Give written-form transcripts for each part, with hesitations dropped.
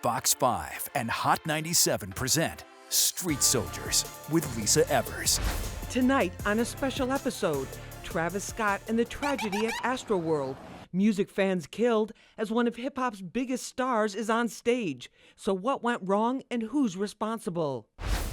Fox 5 and Hot 97 present Street Soldiers with Lisa Evers. Tonight on a special episode, Travis Scott and the tragedy at Astroworld. Music fans killed as one of hip-hop's biggest stars is on stage. So what went wrong and who's responsible?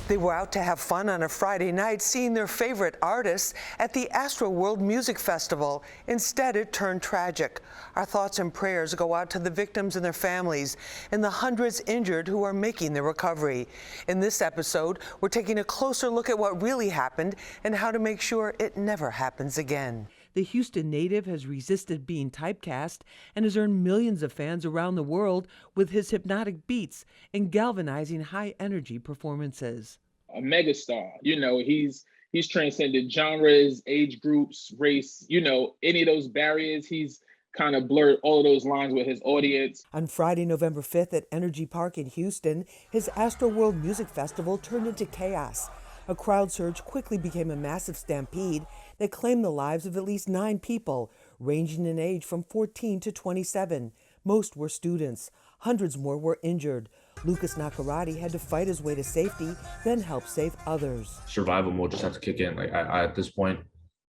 They were out to have fun on a Friday night, seeing their favorite artists at the Astroworld Music Festival. Instead, it turned tragic. Our thoughts and prayers go out to the victims and their families and the hundreds injured who are making their recovery. In this episode, we're taking a closer look at what really happened and how to make sure it never happens again. The Houston native has resisted being typecast and has earned millions of fans around the world with his hypnotic beats and galvanizing high-energy performances. A megastar, he's transcended genres, age groups, race, any of those barriers. He's kind of blurred all of those lines with his audience. On Friday, November 5th at NRG Park in Houston, his Astroworld Music Festival turned into chaos. A crowd surge quickly became a massive stampede that claimed the lives of at least 9 people, ranging in age from 14 to 27. Most were students. Hundreds more were injured. Lucas Nakarati had to fight his way to safety, then help save others. Survival mode just had to kick in. I at this point,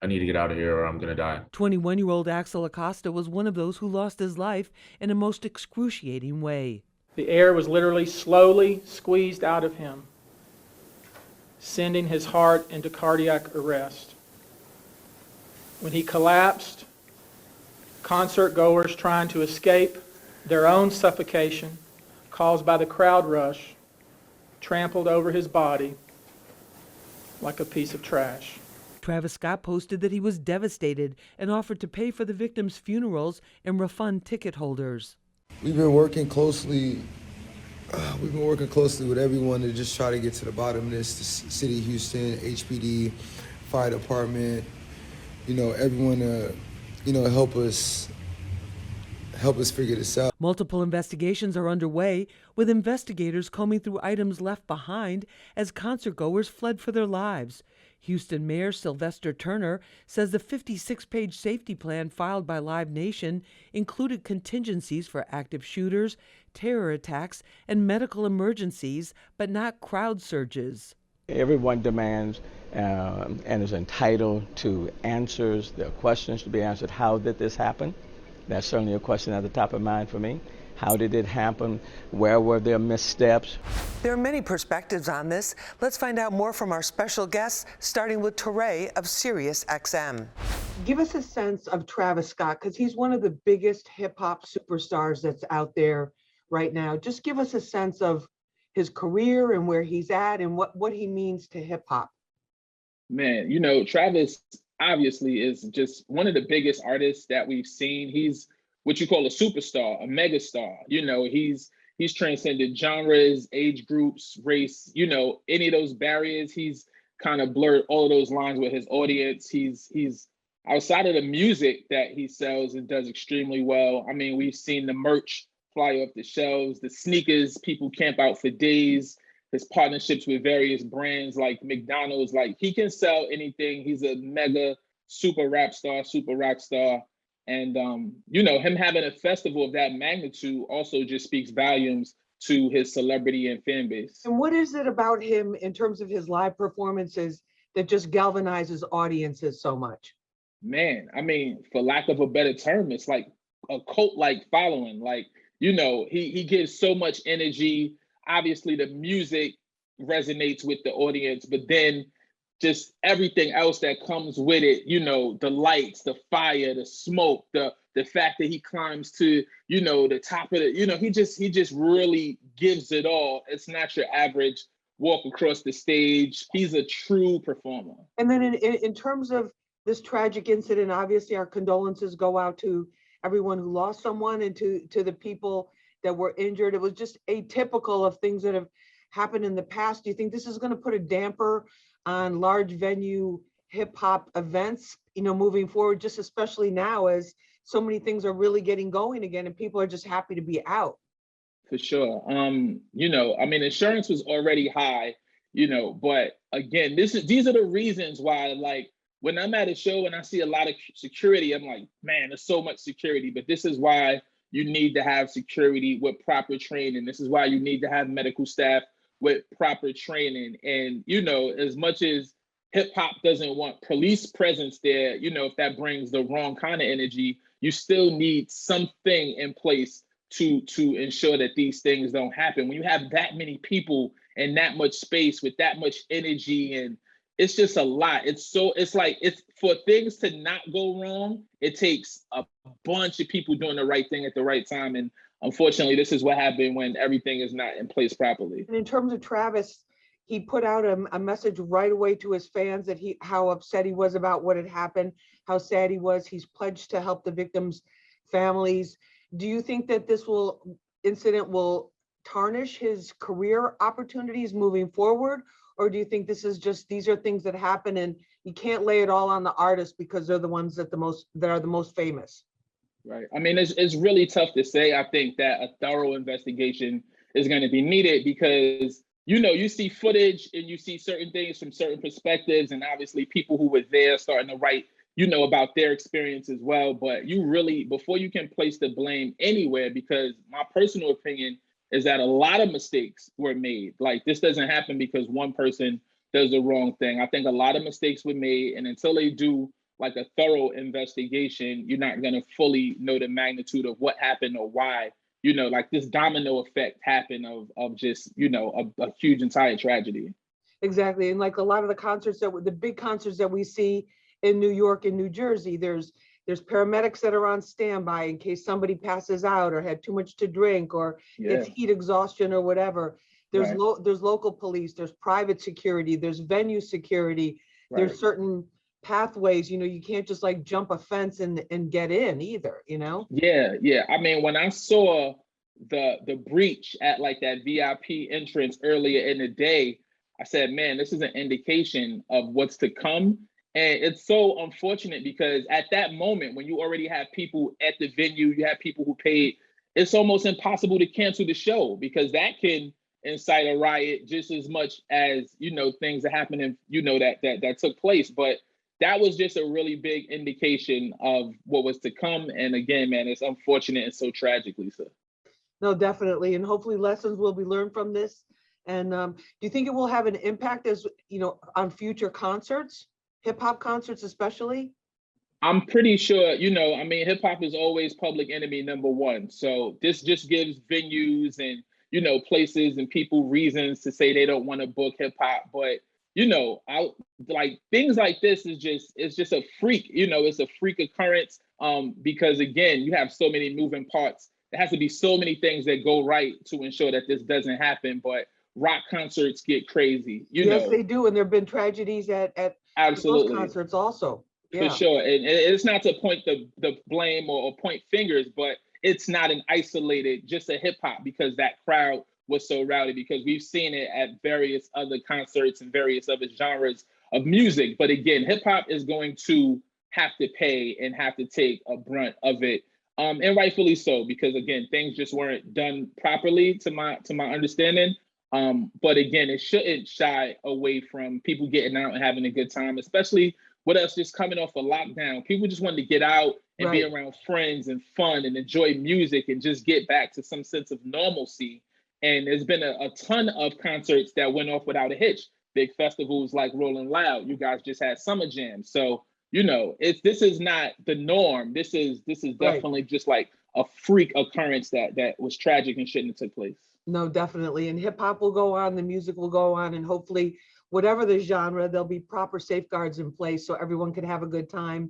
I need to get out of here or I'm going to die. 21-year-old Axel Acosta was one of those who lost his life in a most excruciating way. The air was literally slowly squeezed out of him, sending his heart into cardiac arrest. When he collapsed, concert goers trying to escape their own suffocation caused by the crowd rush trampled over his body like a piece of trash. Travis Scott posted that he was devastated and offered to pay for the victims' funerals and refund ticket holders. We've been working closely with everyone to just try to get to the bottom of this. The City of Houston, HPD, Fire Department, everyone to help us figure this out. Multiple investigations are underway, with investigators combing through items left behind as concertgoers fled for their lives. Houston Mayor Sylvester Turner says the 56-page safety plan filed by Live Nation included contingencies for active shooters, terror attacks, and medical emergencies, but not crowd surges. Everyone demands and is entitled to answers. There are questions to be answered. How did this happen? That's certainly a question at the top of mind for me. How did it happen? Where were there missteps? There are many perspectives on this. Let's find out more from our special guests, starting with Teray of SiriusXM. Give us a sense of Travis Scott, because he's one of the biggest hip-hop superstars that's out there right now. Just give us a sense of his career and where he's at and what he means to hip-hop. Man, Travis obviously is just one of the biggest artists that we've seen. He's what you call a superstar, a megastar. He's transcended genres, age groups, race, any of those barriers. He's kind of blurred all of those lines with his audience. He's outside of the music that he sells and does extremely well. I mean, we've seen the merch fly off the shelves, the sneakers, people camp out for days, his partnerships with various brands like McDonald's. Like, he can sell anything. He's a mega super rap star, super rock star. And, him having a festival of that magnitude also just speaks volumes to his celebrity and fan base. And what is it about him in terms of his live performances that just galvanizes audiences so much? Man, I mean, for lack of a better term, it's like a cult-like following. Like, he gives so much energy. Obviously, the music resonates with the audience, but then just everything else that comes with it, the lights, the fire, the smoke, the fact that he climbs to, the top of it, he just really gives it all. It's not your average walk across the stage. He's a true performer. And then in terms of this tragic incident, obviously our condolences go out to everyone who lost someone and to the people that were injured. It was just atypical of things that have happened in the past. Do you think this is going to put a damper on large venue hip hop events, moving forward, just especially now as so many things are really getting going again and people are just happy to be out? For sure. Insurance was already high, but again, these are the reasons why, like, when I'm at a show and I see a lot of security, I'm like, man, there's so much security. But this is why, you need to have security with proper training. This is why you need to have medical staff with proper training. And, as much as hip hop doesn't want police presence there, if that brings the wrong kind of energy, you still need something in place to ensure that these things don't happen. When you have that many people in that much space with that much energy, and it's just a lot. It's for things to not go wrong, it takes a bunch of people doing the right thing at the right time. And unfortunately, this is what happened when everything is not in place properly. And in terms of Travis, he put out a message right away to his fans that how upset he was about what had happened, how sad he was. He's pledged to help the victims' families. Do you think that this incident will tarnish his career opportunities moving forward? Or do you think these are things that happen and you can't lay it all on the artists because they're the ones that are the most famous? Right. I mean, it's really tough to say. I think that a thorough investigation is going to be needed because, you see footage and you see certain things from certain perspectives, and obviously people who were there starting to write, about their experience as well. But you really, before you can place the blame anywhere, because my personal opinion is that a lot of mistakes were made. Like, this doesn't happen because one person does the wrong thing. I think a lot of mistakes were made, and until they do like a thorough investigation, you're not going to fully know the magnitude of what happened or why, like this domino effect happened of just, a huge entire tragedy. Exactly. And like a lot of the big concerts that we see in New York and New Jersey, there's paramedics that are on standby in case somebody passes out or had too much to drink or gets heat exhaustion or whatever. There's there's local police, there's private security, there's venue security, there's certain pathways, you can't just like jump a fence and get in either, Yeah. I mean, when I saw the breach at like that VIP entrance earlier in the day, I said, man, this is an indication of what's to come. And it's so unfortunate because at that moment, when you already have people at the venue, you have people who paid, it's almost impossible to cancel the show because that can incite a riot just as much as, things that happened and, that took place. But that was just a really big indication of what was to come. And again, man, it's unfortunate and so tragic, Lisa. No, definitely. And hopefully lessons will be learned from this. And do you think it will have an impact on future concerts? Hip hop concerts, especially? I'm pretty sure, hip hop is always public enemy number one. So this just gives venues and, places and people reasons to say they don't want to book hip hop. But, things like this it's just a freak, it's a freak occurrence. Because again, you have so many moving parts. There has to be so many things that go right to ensure that this doesn't happen. But rock concerts get crazy, Yes, they do. And there have been tragedies at absolutely those concerts also. Yeah. For sure. And it's not to point the blame or point fingers, but it's not an isolated, just a hip hop because that crowd was so rowdy, because we've seen it at various other concerts and various other genres of music. But again, hip hop is going to have to pay and have to take a brunt of it. And rightfully so, because again, things just weren't done properly to my understanding. But again, it shouldn't shy away from people getting out and having a good time, especially with us just coming off a lockdown. People just wanted to get out and be around friends and fun and enjoy music and just get back to some sense of normalcy. And there's been a ton of concerts that went off without a hitch. Big festivals like Rolling Loud. You guys just had Summer Jam. So, this is not the norm. This is definitely just like a freak occurrence that was tragic and shouldn't have took place. No, definitely. And hip hop will go on, the music will go on, and hopefully whatever the genre, there'll be proper safeguards in place so everyone can have a good time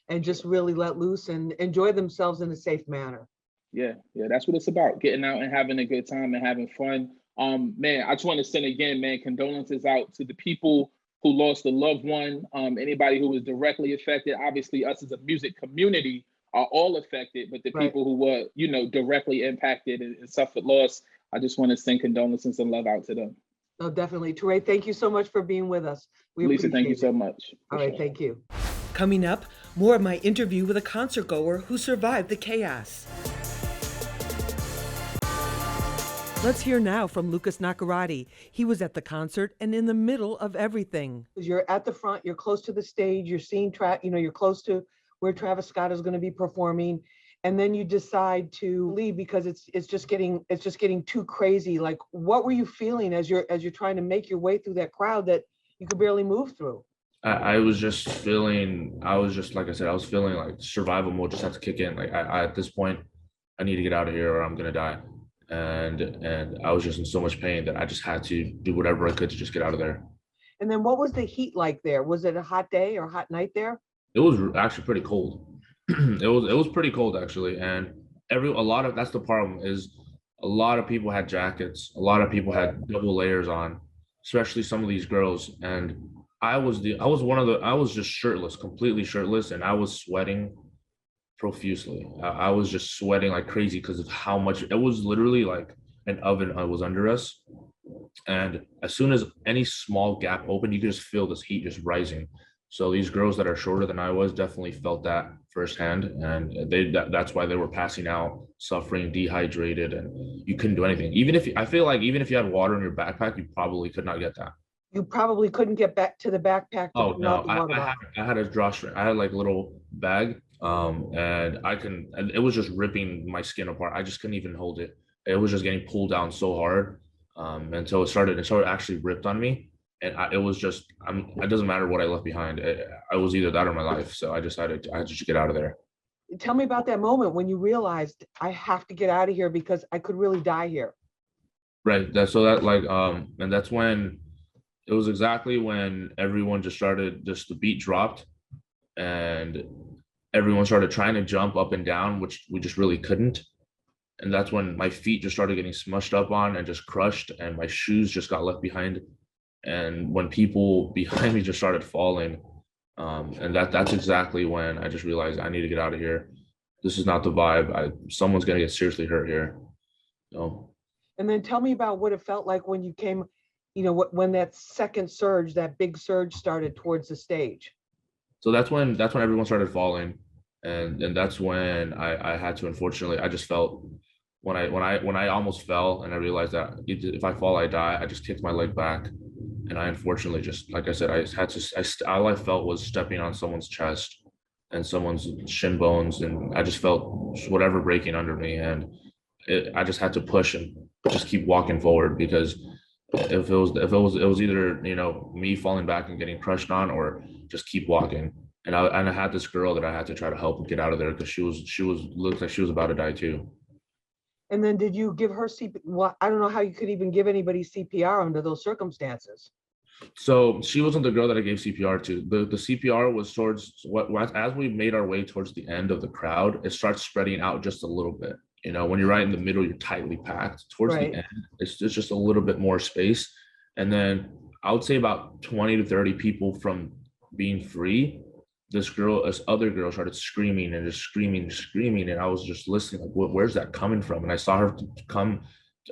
and just really let loose and enjoy themselves in a safe manner. Yeah, that's what it's about. Getting out and having a good time and having fun. Man, I just want to send again, man, condolences out to the people who lost a loved one, anybody who was directly affected. Obviously, us as a music community are all affected, but the people who were, directly impacted and suffered loss, I just want to send condolences and love out to them. Oh, definitely. Teray, thank you so much for being with us. Lisa, thank you so much. All right, thank you. Coming up, more of my interview with a concert goer who survived the chaos. Let's hear now from Lucas Nakarati. He was at the concert and in the middle of everything. You're at the front, you're close to the stage, you're seeing you're close to where Travis Scott is going to be performing. and then you decide to leave because it's just getting too crazy. Like, what were you feeling as you're trying to make your way through that crowd that you could barely move through? I was just feeling, like I said, I was feeling like survival mode just had to kick in. Like I at this point, I need to get out of here or I'm gonna die. And I was just in so much pain that I just had to do whatever I could to just get out of there. And then what was the heat like there? Was it a hot day or hot night there? It was actually pretty cold. It was pretty cold actually, and a lot of that's the problem is a lot of people had jackets, a lot of people had double layers on, especially some of these girls. And I was just shirtless, completely shirtless, and I was sweating profusely. I was just sweating like crazy because of how much it was literally like an oven was under us. And as soon as any small gap opened, you could just feel this heat just rising. So these girls that are shorter than I was definitely felt that firsthand, and that's why they were passing out, suffering, dehydrated, and you couldn't do anything. I feel like even if you had water in your backpack, you probably could not get that. You probably couldn't get back to the backpack. Oh no, I had a drawstring. I had like a little bag, and it was just ripping my skin apart. I just couldn't even hold it. It was just getting pulled down so hard, until it started actually ripped on me, and it was just, it doesn't matter what I left behind. I was either that or my life. So I decided I had to just get out of there. Tell me about that moment when you realized I have to get out of here because I could really die here. Right. And that's when it was exactly when everyone the beat dropped, and everyone started trying to jump up and down, which we just really couldn't. And that's when my feet just started getting smushed up on and just crushed, and my shoes just got left behind. And when people behind me just started falling, and that's exactly when I just realized I need to get out of here. This is not the vibe. Someone's gonna get seriously hurt here. So. And then tell me about what it felt like when you came, when that second surge, that big surge started towards the stage. So that's when everyone started falling, and that's when I had to, unfortunately, I just felt when I almost fell and I realized that if I fall I die, I just kicked my leg back, and I unfortunately, just like I said, all I felt was stepping on someone's chest and someone's shin bones, and I just felt whatever breaking under me, and I just had to push and just keep walking forward, because if it was either me falling back and getting crushed on, or just keep walking. And I had this girl that I had to try to help get out of there, because she looked like she was about to die too. And then did you give her CPR? Well, I don't know how you could even give anybody CPR under those circumstances. So she wasn't the girl that I gave CPR to. The CPR was towards as we made our way towards the end of the crowd, it starts spreading out just a little bit. When you're right in the middle, you're tightly packed. Towards the end, it's just a little bit more space. And then I would say about 20 to 30 people from being free, this other girl started screaming and just screaming. And I was just listening, like, where's that coming from? And I saw her come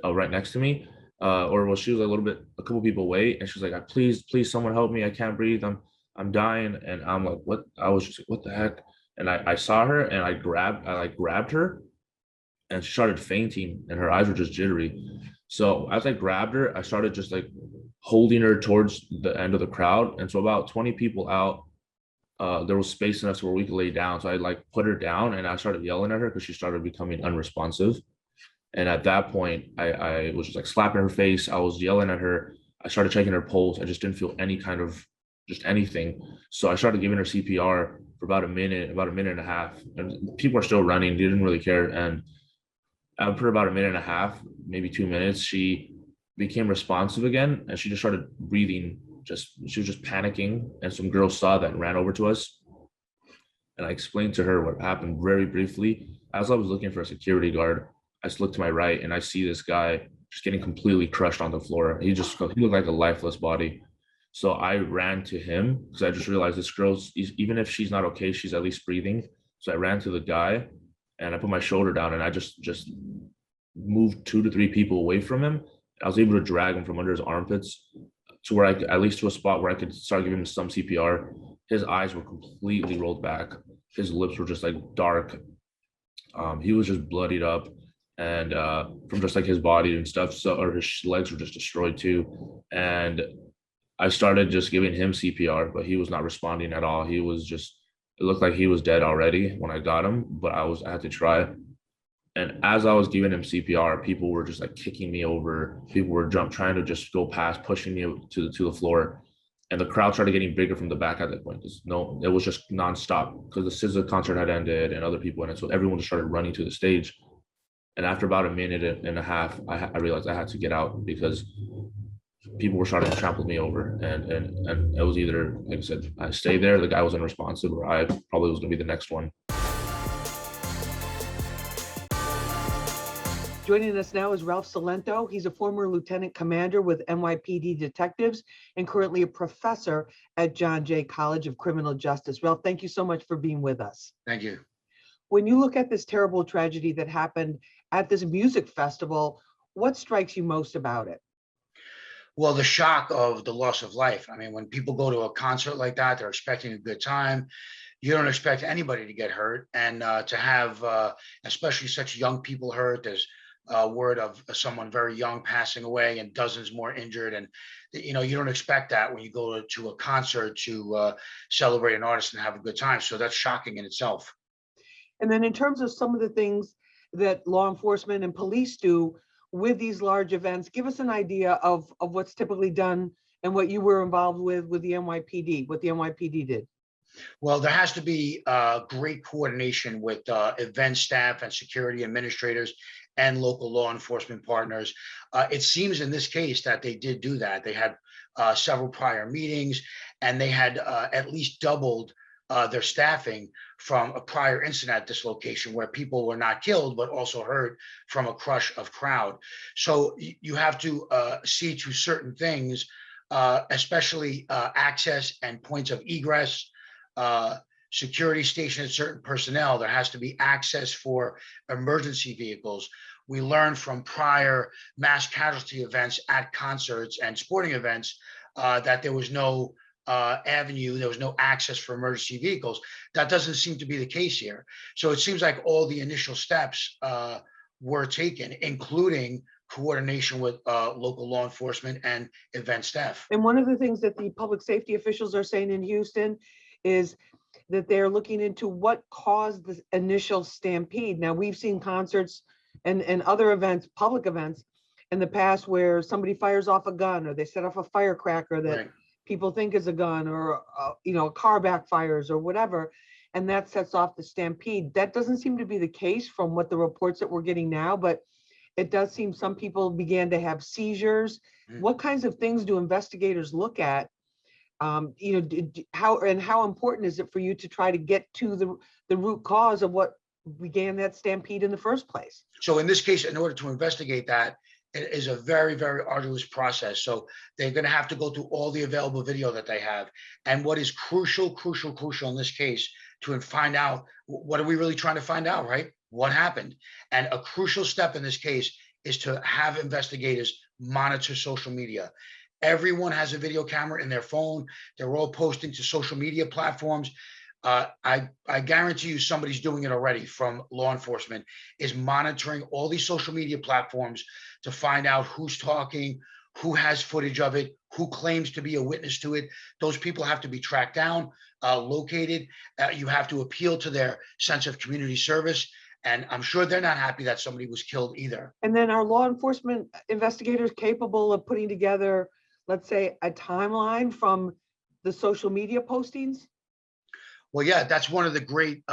right next to me. She was a couple people away. And she was like, please, someone help me. I can't breathe. I'm dying. And I'm like, what? I was just like, what the heck? And I saw her, and I grabbed her, and she started fainting, and her eyes were just jittery. So as I grabbed her, I started just like holding her towards the end of the crowd. And so about 20 people out, there was space enough where we could lay down. So I put her down, and I started yelling at her because she started becoming unresponsive. And at that point, I was just like slapping her face. I was yelling at her. I started checking her pulse. I just didn't feel any kind of just anything. So I started giving her CPR for about a minute and a half. And people are still running. They didn't really care. And for about a minute and a half, maybe 2 minutes, she became responsive again, and she just started breathing. She was just panicking, and some girls saw that and ran over to us. And I explained to her what happened very briefly. As I was looking for a security guard, I just looked to my right, and I see this guy just getting completely crushed on the floor. He looked like a lifeless body. So I ran to him because I just realized this girl's, even if she's not okay, she's at least breathing. So I ran to the guy, and I put my shoulder down, and I just moved 2 to 3 people away from him. I was able to drag him from under his armpits to where at least to a spot where I could start giving him some CPR. His eyes were completely rolled back. His lips were just like dark. He was just bloodied up, and from just like his body and stuff. Or his legs were just destroyed too. And I started just giving him CPR, but he was not responding at all. He was just It looked like he was dead already when I got him, but I had to try. And as I was giving him CPR, people were just like kicking me over. People were trying to just go past, pushing me to the floor. And the crowd started getting bigger from the back at that point. No, it was just nonstop because the SZA concert had ended and other people in it. So everyone just started running to the stage. And after about a minute and a half, I realized I had to get out because people were starting to trample me over. And it was either, like I said, I stayed there, the guy was unresponsive, or I probably was going to be the next one. Joining us now is Ralph Salento. He's a former lieutenant commander with NYPD detectives and currently a professor at John Jay College of Criminal Justice. Ralph, thank you so much for being with us. Thank you. When you look at this terrible tragedy that happened at this music festival, what strikes you most about it? Well, the shock of the loss of life. I mean, when people go to a concert like that, they're expecting a good time. You don't expect anybody to get hurt. And to have especially such young people hurt, there's word of someone very young passing away and dozens more injured. And, you know, you don't expect that when you go to a concert to celebrate an artist and have a good time. So that's shocking in itself. And then in terms of some of the things that law enforcement and police do with these large events, give us an idea of what's typically done and what you were involved with the NYPD, what the NYPD did. Well, there has to be great coordination with event staff and security administrators and local law enforcement partners. It seems in this case that they did do that. They had several prior meetings, and they had at least doubled their staffing from a prior incident at this location where people were not killed, but also hurt from a crush of crowd. So you have to see to certain things, especially access and points of egress, security station at certain personnel. There has to be access for emergency vehicles. We learned from prior mass casualty events at concerts and sporting events that there was no avenue, there was no access for emergency vehicles. That doesn't seem to be the case here. So it seems like all the initial steps were taken, including coordination with local law enforcement and event staff. And one of the things that the public safety officials are saying in Houston is that they're looking into what caused the initial stampede. Now, we've seen concerts and other events, public events in the past where somebody fires off a gun or they set off a firecracker that Right. people think is a gun, or a car backfires or whatever, and that sets off the stampede. That doesn't seem to be the case from what the reports that we're getting now, but it does seem some people began to have seizures. What kinds of things do investigators look at? How important is it for you to try to get to the root cause of what began that stampede in the first place? So in this case, in order to investigate that, it is a very, very arduous process. So they're going to have to go through all the available video that they have. And what is crucial in this case to find out, what are we really trying to find out, right? What happened? And a crucial step in this case is to have investigators monitor social media. Everyone has a video camera in their phone. They're all posting to social media platforms. I guarantee you somebody's doing it already from law enforcement, is monitoring all these social media platforms to find out who's talking, who has footage of it, who claims to be a witness to it. Those people have to be tracked down, located. You have to appeal to their sense of community service. And I'm sure they're not happy that somebody was killed either. And then are law enforcement investigators capable of putting together, let's say, a timeline from the social media postings? Well, yeah, that's one of the great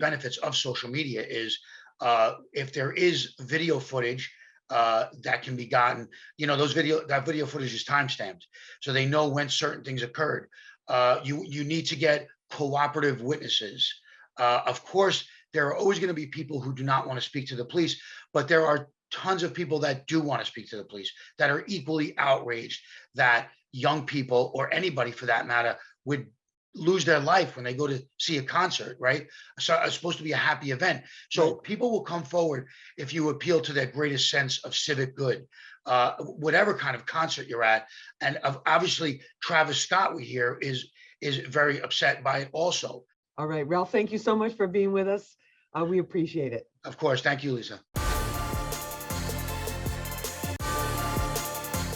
benefits of social media is if there is video footage that can be gotten, that video footage is timestamped, so they know when certain things occurred. You need to get cooperative witnesses. Of course, there are always going to be people who do not want to speak to the police, but there are tons of people that do want to speak to the police, that are equally outraged that young people, or anybody for that matter, would lose their life when they go to see a concert, right? So it's supposed to be a happy event. So people will come forward if you appeal to their greatest sense of civic good, whatever kind of concert you're at. And obviously Travis Scott, we hear, is very upset by it also. All right, Ralph, thank you so much for being with us. We appreciate it. Of course. Thank you, Lisa.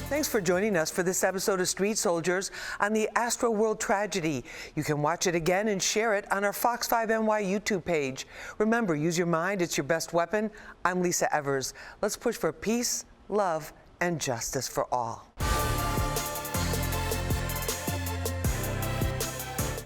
Thanks for joining us for this episode of Street Soldiers on the Astroworld tragedy. You can watch it again and share it on our Fox 5 NY YouTube page. Remember, use your mind, it's your best weapon. I'm Lisa Evers. Let's push for peace, love, and justice for all.